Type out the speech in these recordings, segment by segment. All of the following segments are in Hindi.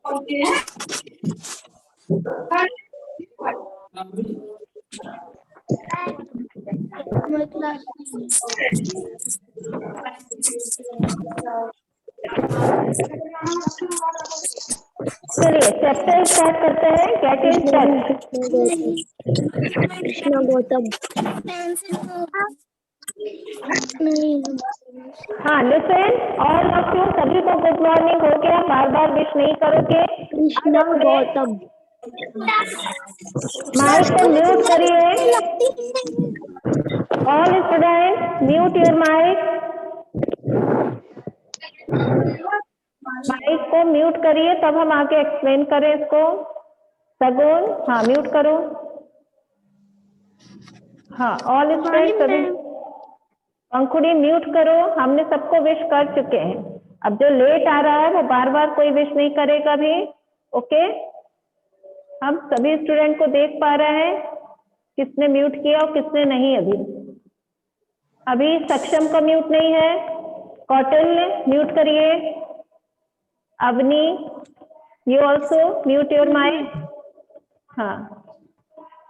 चलिए चैप्टर स्टार्ट करते हैं। Get in touch. Krishna Gautam. हाँ लिसन, ऑल ऑफ यू, सभी को गुड मॉर्निंग हो गया? बार बार विश नहीं करोगे। कृष्णा गौतम। माइक को म्यूट करिए। All student mute your mic. Mic को म्यूट करिए तब हम आगे एक्सप्लेन करें इसको। सगुन, हाँ म्यूट करो। हाँ ऑल स्टूडेंट सभी। पंखुड़ी म्यूट करो। हमने सबको विश कर चुके हैं। अब जो लेट आ रहा है वो बार बार कोई विश नहीं करेगा भी। ओके, हम सभी स्टूडेंट को देख पा रहे हैं किसने म्यूट किया और किसने नहीं। अभी सक्षम का म्यूट नहीं है। कौटिल्य म्यूट करिए। Avani, you also mute your mic. हाँ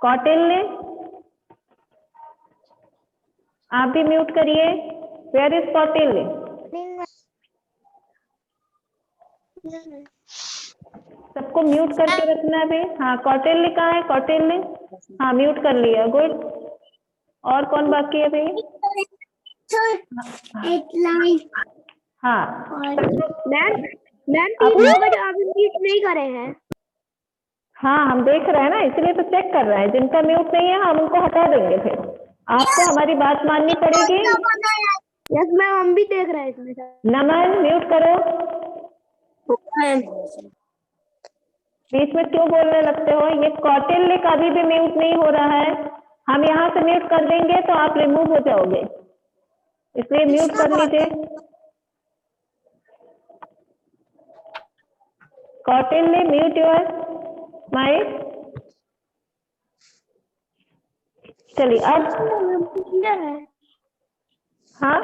कौटिल्य, आप भी म्यूट करिए। Where is Kautilya? सबको म्यूट करके रखना है भी। हाँ कौटिल्य कहाँ है? कौटिल्य, हाँ म्यूट कर लिया, गुड। और कौन बाकी है भाई? हाँ मैम अभी म्यूट नहीं करे हैं। हाँ हम देख रहे हैं ना, इसलिए तो चेक कर रहे हैं। जिनका म्यूट नहीं है हम उनको हटा देंगे। फिर आपको हमारी बात माननी पड़ेगी। यस मैम, हम भी देख रहे हैं इसमें। नमन म्यूट करो। बीच में क्यों बोलने लगते हो? ये कौटिल्य का भी म्यूट नहीं हो रहा है। हम यहाँ से म्यूट कर देंगे तो आप रिमूव हो जाओगे, इसलिए म्यूट कर लीजिए। Kautilya mute your mic. चलिए अब हाँ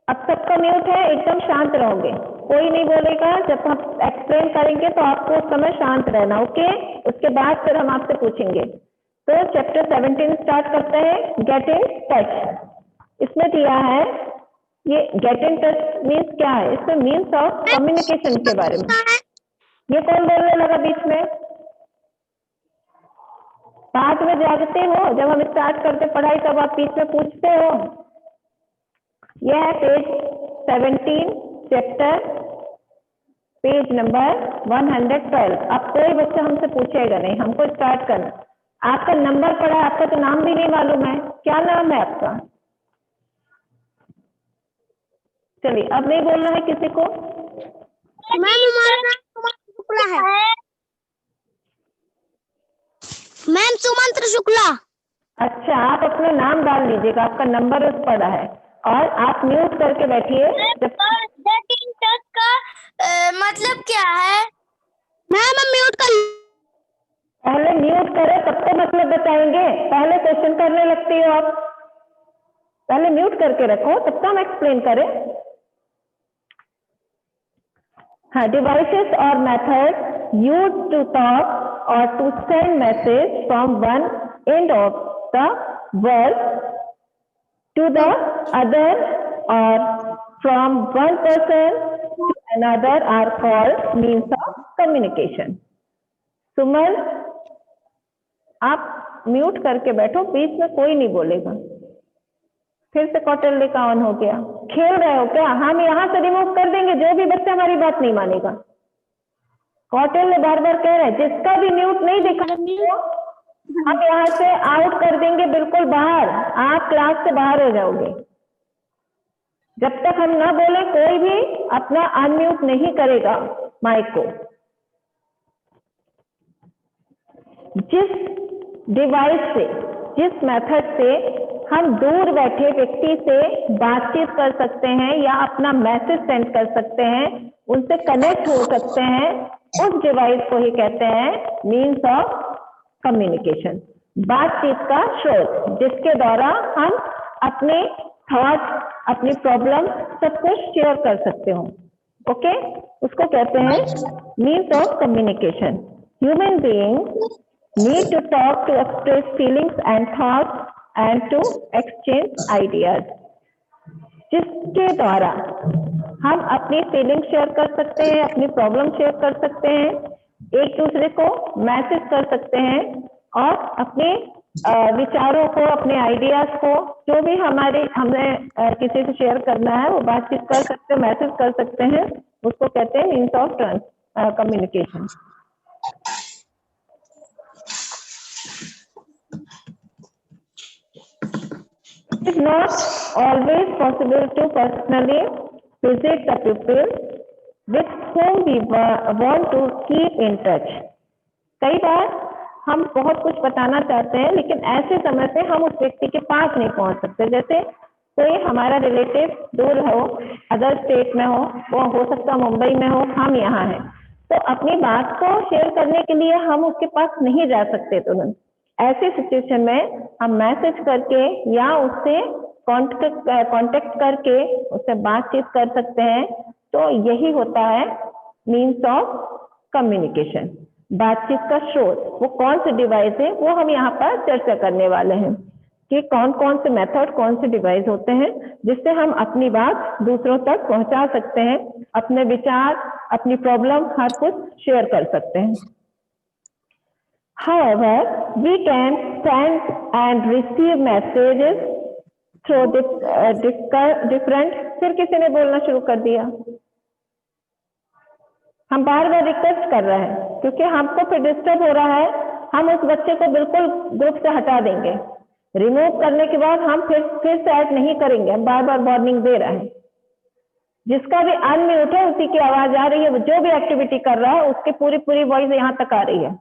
अब सबका म्यूट है, एकदम शांत रहोगे, कोई नहीं बोलेगा। जब हम एक्सप्लेन करेंगे तो आपको उस समय शांत रहना। ओके, उसके बाद फिर हम आपसे पूछेंगे। तो चैप्टर 17 स्टार्ट करते हैं। Get in touch. इसमें दिया है ये गेट इन टच मीन्स क्या है? इसमें मीन्स ऑफ कम्युनिकेशन के बारे में। ये कौन बोलने लगा बीच में? बाद में जागते हो, जब हम स्टार्ट करते पढ़ाई तब आप बीच में पूछते हो। यह है पेज 17 चैप्टर, पेज नंबर 112। अब कोई बच्चा हमसे पूछेगा नहीं, हमको स्टार्ट करना। आपका नंबर पड़ा, आपका तो नाम भी नहीं मालूम है। क्या नाम है आपका? चलिए अब नहीं बोलना है किसी को। मैम हमारा नाम शुक्ला है। मैम सुमंत्र शुक्ला। अच्छा, आप अपना नाम डाल लीजिएगा, आपका नंबर उस पड़ा है। और आप म्यूट करके बैठिए। गेट इन टच का मतलब क्या है? मैम हम म्यूट कर। पहले म्यूट करें तब तो मतलब बताएंगे। पहले क्वेश्चन करने लगती हो आप। पहले म्यूट करके रखो तब तो हम एक्सप्लेन करें। हाँ, डिवाइसेस और मेथड यूज्ड टू टॉक और to send message from one end of the world to the other or from one person to another are called means of communication. सुमन, आप म्यूट करके बैठो, बीच में कोई नहीं बोलेगा। फिर से कौटिल्य का ऑन हो गया। खेल रहे हो क्या? हम यहाँ से रिमूव कर देंगे जो भी बच्चा हमारी बात नहीं मानेगा। कौटिल्य बार बार कह रहे हैं जिसका भी म्यूट नहीं दिखा हम यहाँ से आउट कर देंगे, बिल्कुल बाहर। आप क्लास से बाहर हो जाओगे। जब तक हम ना बोले कोई भी अपना अनम्यूट नहीं करेगा माइक को। जिस डिवाइस से, जिस मेथड से हम दूर बैठे व्यक्ति से बातचीत कर सकते हैं या अपना मैसेज सेंड कर सकते हैं, उनसे कनेक्ट हो सकते हैं, उस डिवाइस को ही कहते हैं मीन्स ऑफ कम्युनिकेशन। बातचीत का स्रोत जिसके द्वारा हम अपने थॉट, अपनी प्रॉब्लम सब कुछ शेयर कर सकते हो। ओके, उसको कहते हैं means of communication. Human being need to talk to express feelings and thoughts and to exchange ideas, जिसके द्वारा हम अपनी फीलिंग शेयर कर सकते हैं, अपनी प्रॉब्लम शेयर कर सकते हैं, एक दूसरे को मैसेज कर सकते हैं और अपने विचारों को, अपने आइडियाज को, जो भी हमें किसी से शेयर करना है वो बातचीत कर सकते हैं, मैसेज कर सकते हैं, उसको कहते हैं means of communication. It is not always possible to personally visit the people with whom we want to keep in touch. कई बार हम बहुत कुछ बताना चाहते हैं लेकिन ऐसे समय पे हम उस व्यक्ति के पास नहीं पहुंच सकते। जैसे कोई हमारा रिलेटिव दूर हो, अदर स्टेट में हो, वो हो सकता है मुंबई में हो, हम यहाँ हैं, तो अपनी बात को शेयर करने के लिए हम उसके पास नहीं जा सकते तुरंत। ऐसी सिचुएशन में हम मैसेज करके या उससे कांटेक्ट करके उससे बातचीत कर सकते हैं। तो यही होता है मीन्स ऑफ कम्युनिकेशन। बातचीत का स्रोत वो कौन से डिवाइस है वो हम यहाँ पर चर्चा करने वाले हैं कि कौन कौन से मेथड, कौन से डिवाइस होते हैं जिससे हम अपनी बात दूसरों तक पहुंचा सकते हैं, अपने विचार, अपनी प्रॉब्लम हर कुछ शेयर कर सकते हैं। However, we can send and receive messages through different। फिर किसी ने बोलना शुरू कर दिया। हम बार बार रिक्वेस्ट कर रहे हैं क्योंकि हमको फिर डिस्टर्ब हो रहा है। हम उस बच्चे को बिल्कुल ग्रुप से हटा देंगे। रिमूव करने के बाद हम फिर से ऐड नहीं करेंगे। हम बार बार वार्निंग दे रहे हैं। जिसका भी अनम्यूट है उसी की आवाज आ रही है, जो भी एक्टिविटी कर रहा है उसकी पूरी वॉइस यहाँ तक आ रही है।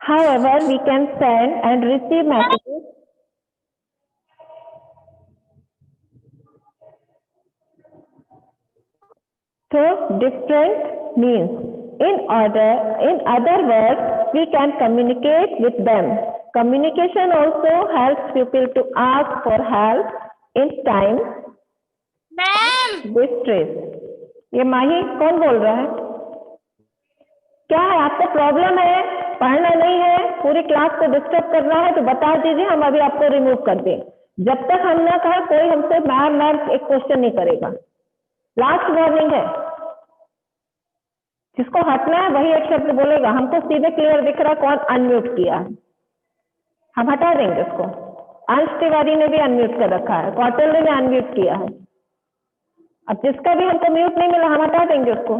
However, we can send and receive messages through different means. In other words, we can communicate with them. Communication also helps people to ask for help in time distress। ये माही कौन बोल रहा है? क्या है आपको प्रॉब्लम है, पढ़ना नहीं है, पूरी क्लास को डिस्टर्ब कर रहा है तो बता दीजिए, हम अभी आपको रिमूव कर दें। जब तक हम ना कहा कोई हमसे मैम एक क्वेश्चन नहीं करेगा। लास्ट वार्निंग है। जिसको हटना है वही एक शब्द बोलेगा। हमको सीधे क्लियर दिख रहा कौन अनम्यूट किया, हम हटा देंगे उसको। अंश तिवारी ने भी अनम्यूट कर रखा है, कौटिल्य ने अनम्यूट किया है। अब जिसका भी हमको म्यूट नहीं मिला हम हटा देंगे उसको।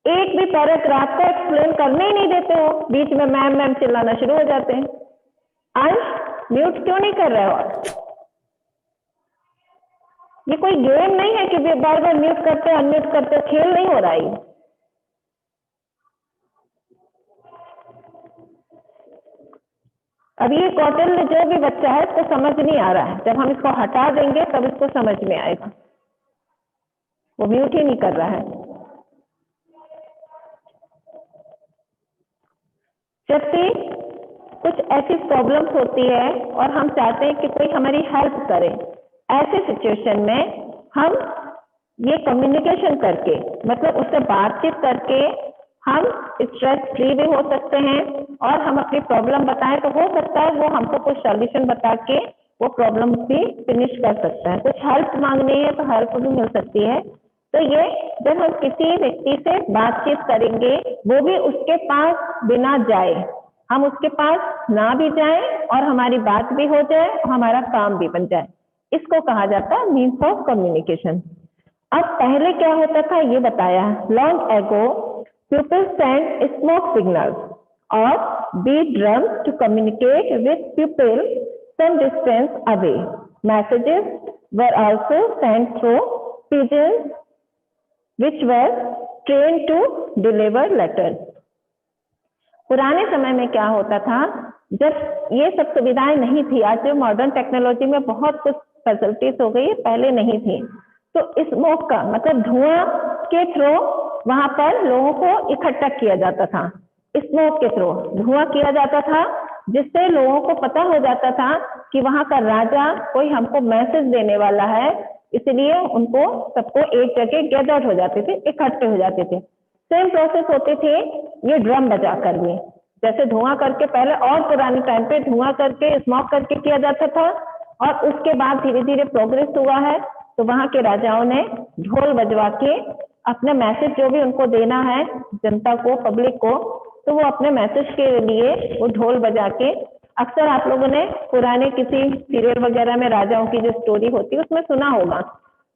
एक भी पैराग्राफ को एक्सप्लेन करने ही नहीं देते हो, बीच में मैम चिल्लाना शुरू हो जाते हैं। अंश म्यूट क्यों नहीं कर रहे हो आप? ये कोई गेम नहीं है कि बार बार म्यूट करते हो अनम्यूट करते हो, खेल नहीं हो रहा है। अब ये कौटिल्य जो भी बच्चा है इसको समझ नहीं आ रहा है। जब हम इसको हटा देंगे तब इसको समझ में आएगा। वो म्यूट ही नहीं कर रहा है। जबकि कुछ ऐसी प्रॉब्लम्स होती है और हम चाहते हैं कि कोई हमारी हेल्प करे, ऐसे सिचुएशन में हम ये कम्युनिकेशन करके, मतलब उससे बातचीत करके हम स्ट्रेस फ्री भी हो सकते हैं और हम अपनी प्रॉब्लम बताएं तो हो सकता है वो हमको कुछ सॉल्यूशन बता के वो प्रॉब्लम भी फिनिश कर सकता है। कुछ हेल्प मांगनी है तो हेल्प भी मिल सकती है। तो ये जब हम किसी व्यक्ति से बातचीत करेंगे वो भी उसके पास बिना जाए, हम उसके पास ना भी जाएं और हमारी बात भी हो जाए और हमारा काम भी बन जाए, इसको कहा जाता है मीन्स ऑफ कम्युनिकेशन। अब पहले क्या होता था ये बताया। Long ago people sent smoke signals or beat drums to communicate with people some distance away. Messages were also sent through pigeons which were trained to deliver letters. पुराने समय में क्या होता था, जब ये सब सुविधाएं नहीं थी, आज जो मॉडर्न टेक्नोलॉजी में बहुत कुछ फैसिलिटीज हो गई है, पहले नहीं थी। तो स्मोक का मतलब धुआं के थ्रू वहां पर लोगों को इकट्ठा किया जाता था। स्मोक के थ्रू धुआं किया जाता था जिससे लोगों को पता हो जाता था कि वहां का राजा कोई हमको मैसेज देने वाला है, इसलिए उनको सबको एक जगह गैदर हो जाते थे, इकट्ठे हो जाते थे। सेम प्रोसेस होती थी ये ड्रम बजा कर भी, जैसे धुआं करके पहले और पुराने टाइम पे धुआं करके स्मोक करके किया जाता था, और उसके बाद धीरे धीरे प्रोग्रेस हुआ है, तो वहां के राजाओं ने ढोल बजवा के अपने मैसेज जो भी उनको देना है जनता को, पब्लिक को, तो वो अपने मैसेज के लिए वो ढोल बजा के, अक्सर आप लोगों ने पुराने किसी सीरियल वगैरह में राजाओं की जो स्टोरी होती है उसमें सुना होगा,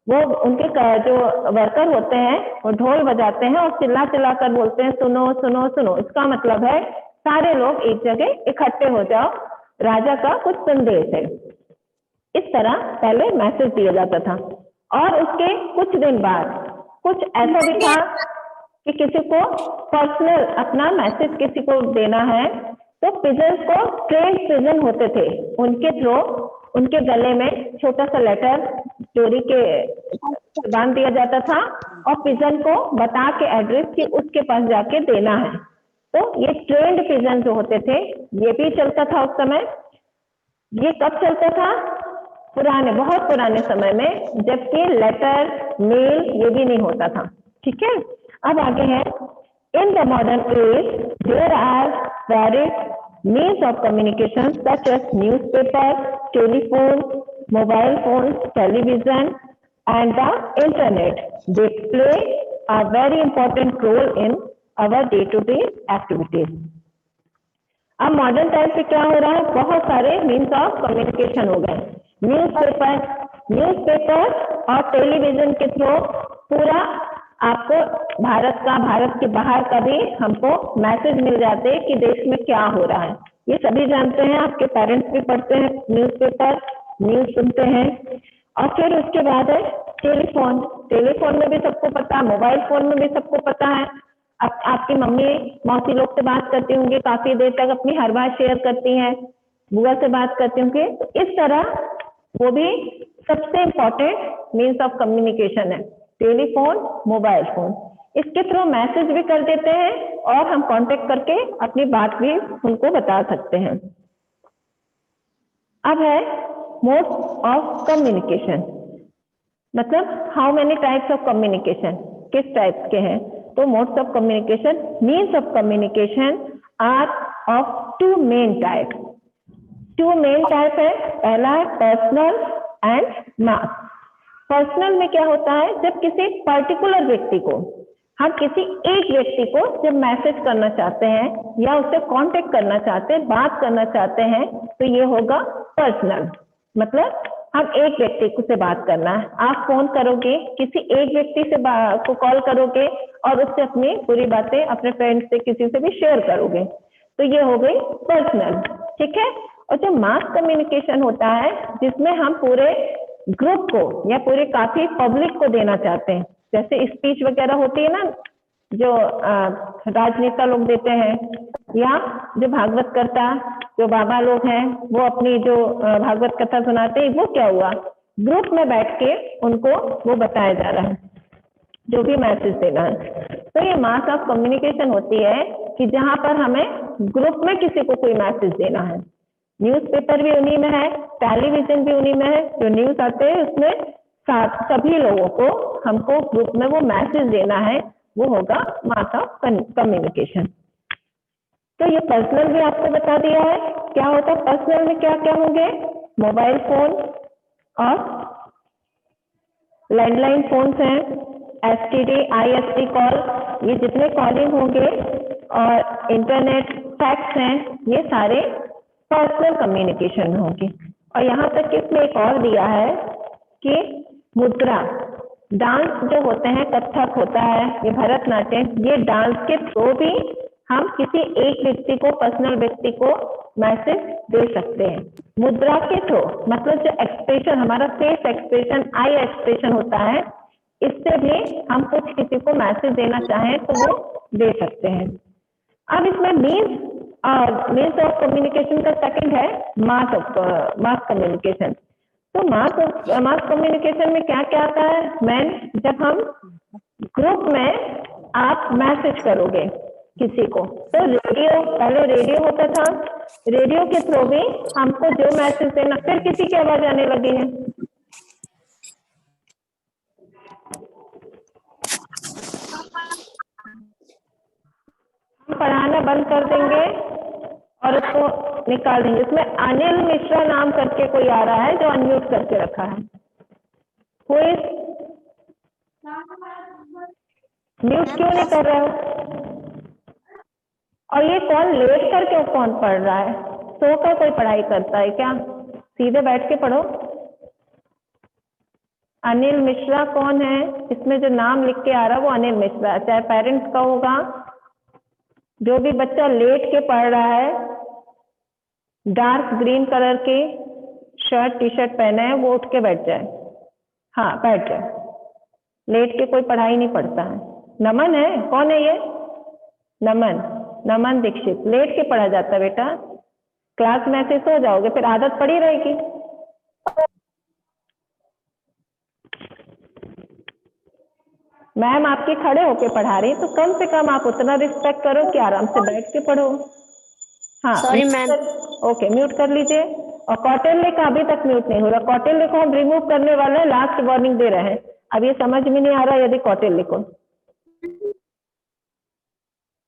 वो उनके जो वर्कर होते हैं वो ढोल बजाते हैं और चिल्ला चिल्ला कर बोलते हैं सुनो सुनो सुनो। इसका मतलब है सारे लोग एक जगह इकट्ठे हो जाओ, राजा का कुछ संदेश है। इस तरह पहले मैसेज दिया जाता था। और उसके कुछ दिन बाद कुछ ऐसा भी था कि किसी को पर्सनल अपना मैसेज किसी को देना है, तो पिजन्स को ट्रेन पिजन होते थे, उनके थ्रू उनके गले में छोटा सा लेटर चोरी के बांध दिया जाता था और पिजन को बता के एड्रेस कि उसके पास जाके देना है। तो ये ट्रेंड पिजन जो होते थे ये भी चलता था उस समय। ये कब चलता था? पुराने, बहुत पुराने समय में, जबकि लेटर मेल ये भी नहीं होता था। ठीक है, अब आगे है, in the modern age there are various means of communication such as newspaper, telephone, mobile phones, television and the internet. They play a very important role in our day-to-day activities. अब मॉडर्न टाइम पे क्या हो रहा है, बहुत सारे मीन्स ऑफ कम्युनिकेशन हो गए। न्यूज़पेपर और टेलीविजन के थ्रू पूरा आपको भारत के बाहर का भी हमको मैसेज मिल जाते हैं कि देश में क्या हो रहा है। ये सभी जानते हैं, आपके पेरेंट्स भी पढ़ते हैं न्यूज़पेपर, न्यूज़ सुनते हैं। और फिर उसके बाद है टेलीफोन। टेलीफोन में भी सबको पता है, मोबाइल फोन में भी सबको पता है। अब आपकी मम्मी मौसी लोग से बात करती होंगी, काफी देर तक अपनी हर बात शेयर करती हैं, बुआ से बात करती होंगी। इस तरह वो भी सबसे इम्पोर्टेंट मीन्स ऑफ कम्युनिकेशन है, टेलीफोन, मोबाइल फोन। इसके थ्रू मैसेज भी कर देते हैं और हम कांटेक्ट करके अपनी बात भी उनको बता सकते हैं। अब है मोड्स ऑफ कम्युनिकेशन, मतलब how many types of communication, किस टाइप के हैं। तो modes of communication, means of communication are of two main type. Two main type है, पहला है पर्सनल एंड मास। पर्सनल में क्या होता है, जब किसी पर्टिकुलर व्यक्ति को, हम किसी एक व्यक्ति को जब मैसेज करना चाहते हैं या उससे कांटेक्ट करना चाहते हैं, बात करना चाहते हैं, तो ये होगा पर्सनल। मतलब हम एक व्यक्ति को से बात करना है, आप फोन करोगे, किसी एक व्यक्ति से को कॉल करोगे और उससे अपनी पूरी बातें अपने फ्रेंड से किसी से भी शेयर करोगे, तो ये हो गई पर्सनल। ठीक है। और जो मास कम्युनिकेशन होता है, जिसमें हम पूरे ग्रुप को या पूरे काफी पब्लिक को देना चाहते हैं, जैसे स्पीच वगैरह होती है ना, जो राजनेता लोग देते हैं, या जो भागवत कथा, जो बाबा लोग हैं, वो अपनी जो भागवत कथा सुनाते हैं, वो क्या हुआ, ग्रुप में बैठ के उनको वो बताया जा रहा है जो भी मैसेज देना है। तो ये मास ऑफ कम्युनिकेशन होती है कि जहां पर हमें ग्रुप में किसी को कोई मैसेज देना है। न्यूज़पेपर भी उन्हीं में है, टेलीविजन भी उन्हीं में है, जो न्यूज आते हैं उसमें सभी लोगों को हमको ग्रुप में वो मैसेज देना है, वो होगा मास ऑफ कम्युनिकेशन। तो ये पर्सनल भी आपको बता दिया है क्या होता है। पर्सनल में क्या क्या होंगे, मोबाइल फोन और लैंडलाइन फोन्स हैं, एसटीडी, आईएसटी कॉल, ये जितने कॉलिंग होंगे, और इंटरनेट, फैक्स हैं, ये सारे पर्सनल कम्युनिकेशन में होगी। और यहाँ तक इसमें एक और दिया है कि मुद्रा, डांस जो होते हैं, कथक होता है, ये भरतनाट्यम, ये डांस के थ्रू भी हम किसी एक व्यक्ति को, पर्सनल व्यक्ति को मैसेज दे सकते हैं मुद्रा के थ्रू। मतलब जो एक्सप्रेशन, हमारा फेस एक्सप्रेशन, आई एक्सप्रेशन होता है, इससे भी हम कुछ किसी को मैसेज देना चाहें तो वो दे सकते हैं। अब इसमें मीन्स ऑफ कम्युनिकेशन का सेकंड है मास कम्युनिकेशन। तो मास कम्युनिकेशन में क्या क्या आता है, जब हम ग्रुप में आप मैसेज करोगे, किसी को। तो रेडियो, पहले रेडियो होता था, रेडियो के थ्रू भी हमको जो मैसेज देना, फिर किसी की आवाज आने लगी है। हम पढ़ाना बंद कर देंगे और उसको निकाल देंगे। इसमें अनिल मिश्रा नाम करके कोई आ रहा है जो अनम्यूट करके रखा है, कोई म्यूट क्यों नहीं कर रहे हो? और ये कौन लेट कर क्यों कौन पढ़ रहा है? सो कर कोई पढ़ाई करता है क्या? सीधे बैठ के पढ़ो। अनिल मिश्रा कौन है? इसमें जो नाम लिख के आ रहा है वो अनिल मिश्रा, चाहे पेरेंट्स का होगा। जो भी बच्चा लेट के पढ़ रहा है, डार्क ग्रीन कलर की शर्ट टी शर्ट पहने है, वो उठ के बैठ जाए। हाँ बैठ जाए, लेट के कोई पढ़ाई नहीं पढ़ता है। नमन है, कौन है ये? नमन, नमन दीक्षित। लेट के पढ़ा जाता है बेटा, क्लास में ऐसे सो जाओगे फिर आदत पड़ी रहेगी। मैम आपकी खड़े होके पढ़ा रही, तो कम से कम आप उतना रिस्पेक्ट करो कि आराम से बैठ के पढ़ो। हाँ सॉरी मैम। ओके, म्यूट कर लीजिए। और कौटिल्य का अभी तक म्यूट नहीं हो रहा। कौटिल्य को हम रिमूव करने वाले हैं, लास्ट वार्निंग दे रहे हैं। अब ये समझ में नहीं आ रहा यदि कौटिल्य को।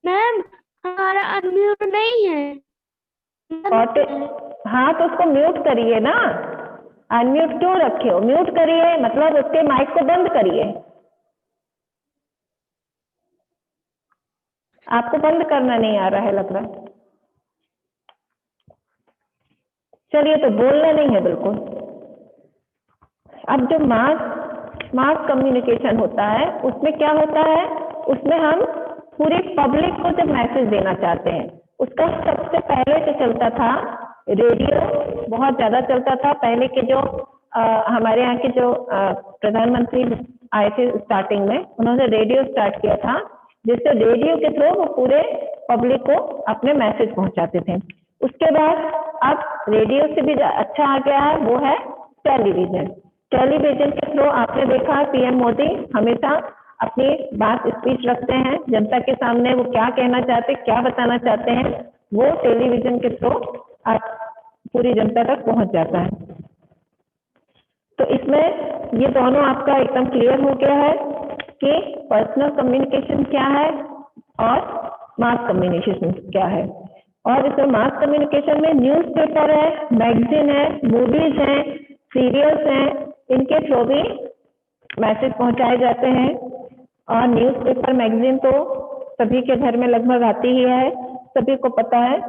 मैम हमारा अनम्यूट नहीं है। हाँ तो उसको म्यूट करिए ना, अनम्यूट क्यों रखे हो? म्यूट करिए, मतलब उसके माइक को बंद करिए। आपको बंद करना नहीं आ रहा है लग रहा है। चलिए, तो बोलना नहीं है बिल्कुल। अब जो मास कम्युनिकेशन होता है उसमें क्या होता है, उसमें हम पूरी पब्लिक को जब मैसेज देना चाहते हैं, उसका सबसे पहले जो चलता था रेडियो, बहुत ज्यादा चलता था। पहले के जो हमारे यहाँ के जो प्रधानमंत्री आए थे स्टार्टिंग में, उन्होंने रेडियो स्टार्ट किया था, जिससे रेडियो के थ्रू वो पूरे पब्लिक को अपने मैसेज पहुंचाते थे। उसके बाद अब रेडियो से भी अच्छा आ गया है, वो है टेलीविजन। टेलीविजन के थ्रू आपने देखा पीएम मोदी हमेशा अपनी बात स्पीच रखते हैं जनता के सामने, वो क्या कहना चाहते, क्या बताना चाहते हैं, वो टेलीविजन के थ्रू पूरी जनता तक पहुंच जाता है। तो इसमें ये दोनों आपका एकदम क्लियर हो गया है कि पर्सनल कम्युनिकेशन क्या है और मास कम्युनिकेशन क्या है। और इसमें मास कम्युनिकेशन में न्यूज़पेपर है, मैगजीन है, मूवीज हैं, सीरियल्स हैं, इनके थ्रू भी मैसेज पहुंचाए जाते हैं। और न्यूज़पेपर मैगजीन तो सभी के घर में लगभग आती ही है, सभी को पता है।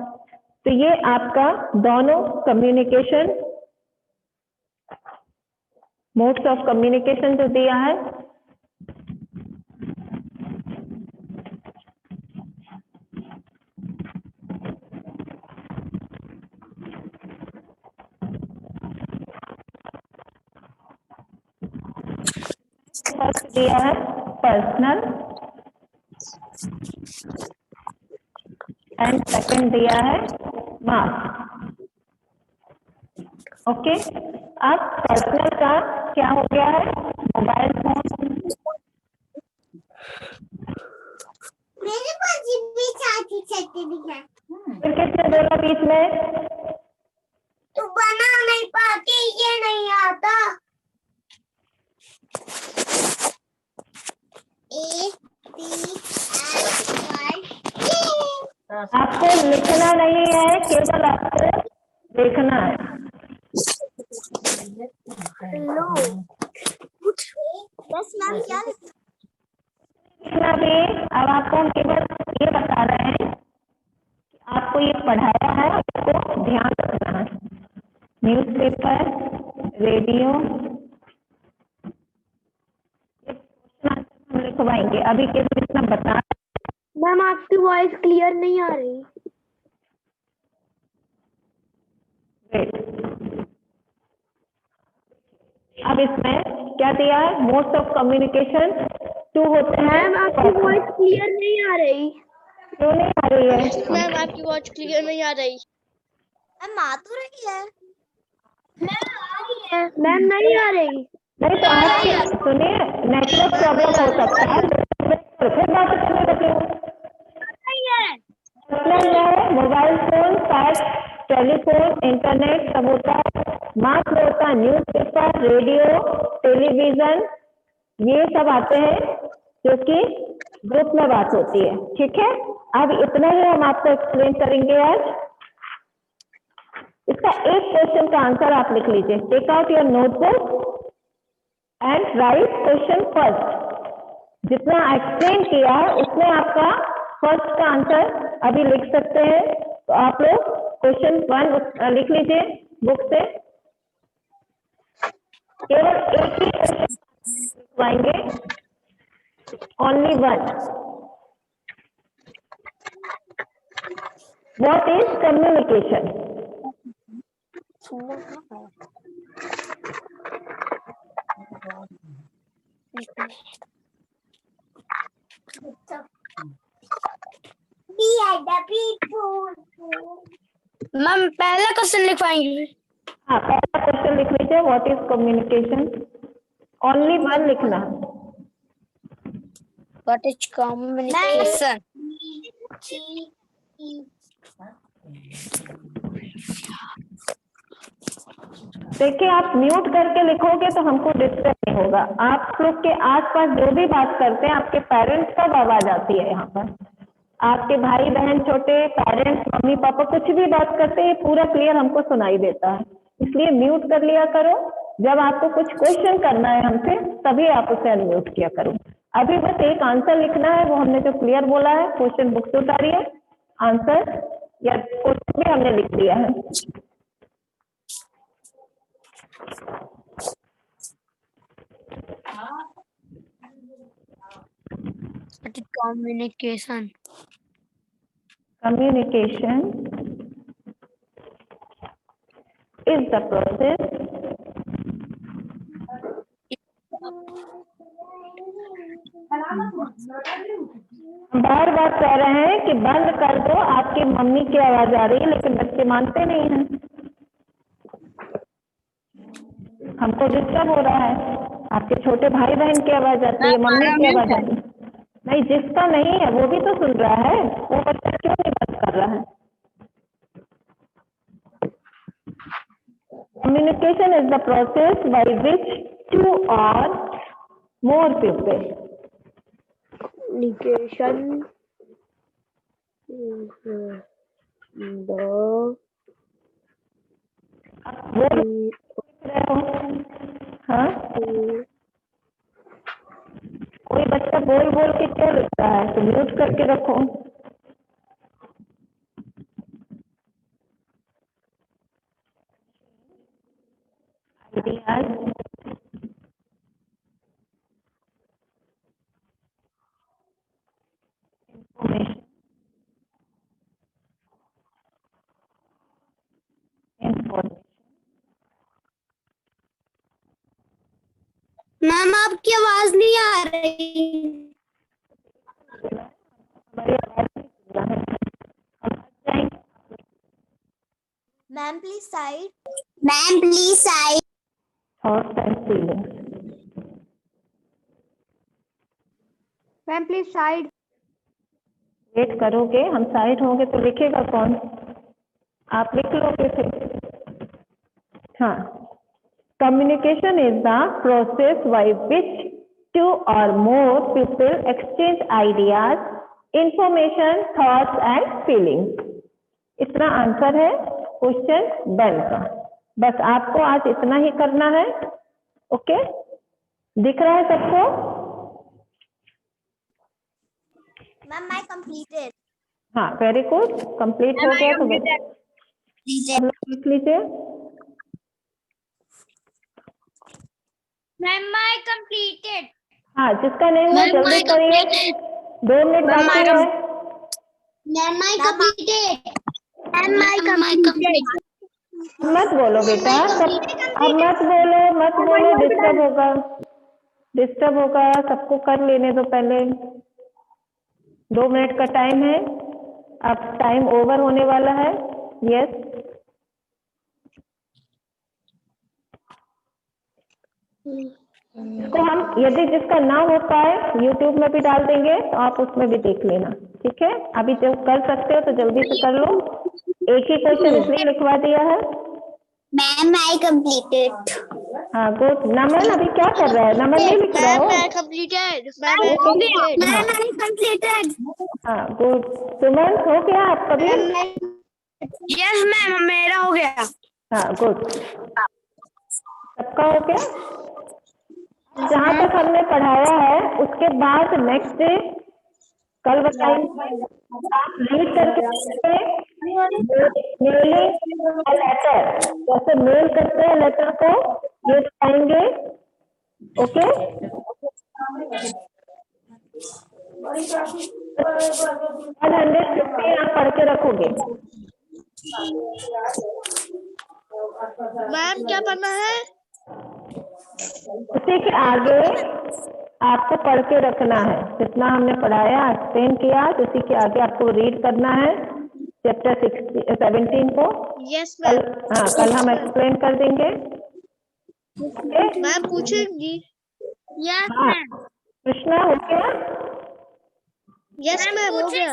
तो ये आपका दोनों कम्युनिकेशन मोड्स ऑफ कम्युनिकेशन जो दिया है, फर्स्ट दिया है पर्सनल एंड सेकंड दिया है मास। ओके, अब पर्सनल का क्या हो गया है, मोबाइल फोन। फिर किसने बोला बीच में? तू बना नहीं पाती, ये नहीं आता। आपको लिखना नहीं है, केवल आपको देखना है। लो बस मैम क्या लिखना भी, अब आपको हम केवल ये बता रहे हैं कि आपको ये पढ़ाया है, आपको ध्यान रखना है। न्यूज़पेपर, रेडियो, हम लिखवाएंगे, अभी केवल इतना बता। मैम आपकी वॉइस क्लियर नहीं आ रही। अब इसमें क्या दिया है, मोड्स ऑफ कम्युनिकेशन 2 होते हैं। मैम आपकी वॉइस क्लियर नहीं आ रही। क्यों नहीं आ रही है? मैम आपकी वॉइस क्लियर नहीं आ रही। मैम आ तो रही है। मैम आ रही है। मैम नहीं आ रही। नहीं तो आपके सुनिए, नेटवर्क प्रॉब्लम हो सकता है, फिर बात करने लगे। Mobile phone, fax, telephone, internet सब होता है। मास में होता है न्यूज़पेपर, रेडियो, टेलीविजन, ये सब आते हैं जो कि ग्रुप में बात होती है। ठीक है, अब इतना ही हम आपको एक्सप्लेन करेंगे आज। इसका एक क्वेश्चन का आंसर आप लिख लीजिए। Take out your notebook and write question first. जितना एक्सप्लेन किया है उसमें आपका फर्स्ट का आंसर अभी लिख सकते हैं। तो आप लोग क्वेश्चन 1 लिख लीजिए बुक से। केवल एक ही लिखवाएंगे, only one. What is communication? Ma'am पहला क्वेश्चन लिखवाएंगे। हाँ, पहला क्वेश्चन लिख लीजिए, what is communication. Only one लिखना। What is communication? देखिए, आप म्यूट करके लिखोगे तो हमको डिस्टर्ब नहीं होगा। आप लोग के आसपास जो भी बात करते हैं, आपके पेरेंट्स का आवाज आती है यहाँ पर। आपके भाई बहन, छोटे पेरेंट्स, मम्मी पापा कुछ भी बात करते हैं, पूरा क्लियर हमको सुनाई देता है। इसलिए म्यूट कर लिया करो। जब आपको कुछ क्वेश्चन करना है हमसे, तभी आप उसे अनम्यूट किया करो। अभी बस एक आंसर लिखना है, वो हमने जो क्लियर बोला है। क्वेश्चन बुक से उतारिए, आंसर या क्वेश्चन भी हमने लिख दिया है। What is communication? Communication is the process बार बार कह रहे हैं कि बंद कर दो, आपकी मम्मी की आवाज आ रही है, लेकिन बच्चे मानते नहीं हैं। हमको डिस्टर्ब हो रहा है। आपके छोटे भाई बहन की आवाज आती है, मम्मी की आवाज आती है। नहीं, जिसका नहीं है वो भी तो सुन रहा है। वो बच्चा क्यों नहीं बंद कर रहा है? Communication is the process by which two or more people. Communication is the हाँ, कोई बच्चा बोल बोल के क्यों लिखता है? तो म्यूट करके रखो। आइडियाज, इंफॉर्मेशन, मैम आपकी आवाज नहीं आ रही। Ma'am please side. Ma'am please side. Thoughts and feelings. Ma'am please side. Wait करोगे, हम साइड होंगे तो लिखेगा कौन? आप लिख लोगे फिर। हाँ, communication is the process by which two or more people exchange ideas, information, thoughts and feelings. इतना आंसर है क्वेश्चन 1 का। बस आपको आज इतना ही करना है। ओके, दिख रहा है सबको? Ma'am I completed. हाँ, वेरी गुड, कंप्लीट हो गया तो लिख लीजिए। Ma'am I completed. हाँ, जिसका नहीं हुआ जल्दी करिए, 2 मिनट बाकी है। Ma'am I completed. Ma'am I completed. मत बोलो बेटा, सब अब मत बोलो, डिस्टर्ब होगा। सबको कर लेने दो पहले। 2 मिनट का टाइम है, अब टाइम ओवर होने वाला है। यस, इसको हम यदि जिसका ना हो पाए यूट्यूब में भी डाल देंगे, तो आप उसमें भी देख लेना। ठीक है, अभी जो कर सकते हो तो जल्दी से कर लो। एक ही क्वेश्चन इसलिए लिखवा दिया है। Ma'am I completed. हाँ गुड। नमन अभी क्या कर रहा है? नमन नहीं लिख रहा मैम हो? मैं कंप्लीटेड, मैम मैं कंप्लीटेड। हाँ मैम आई कंप्लीटेड। हाँ गुड। सुमन हो गया आपका भी? यस मैम मेरा हो गया। हाँ गुड, सबका हो गया। जहाँ तक हमने पढ़ाया है उसके बाद नेक्स्ट डे कल बताएंगे, आप रीड करके मेलिंग लेटर, जैसे मेल करते हैं लेटर को, ये बताएंगे। ओके, 150 आप पढ़ के रखोगे। मैम क्या पढ़ना है? उसी के आगे आपको पढ़ के रखना है, जितना हमने पढ़ाया एक्सप्लेन किया, उसी के आगे आपको रीड करना है चैप्टर 17 को। यस कल मैम। हाँ कल हम एक्सप्लेन कर देंगे। मैम पूछेंगी। यस हाँ मैम। कृष्णा हो गया? यस मैम हो गया।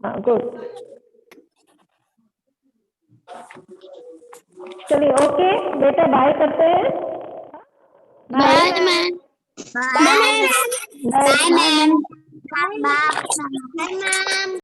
हाँ गुड। चलिए ओके बेटा, बाय करते हैं। Bye ma'am. Bye ma'am. Bye. Bye ma'am. Bye ma'am.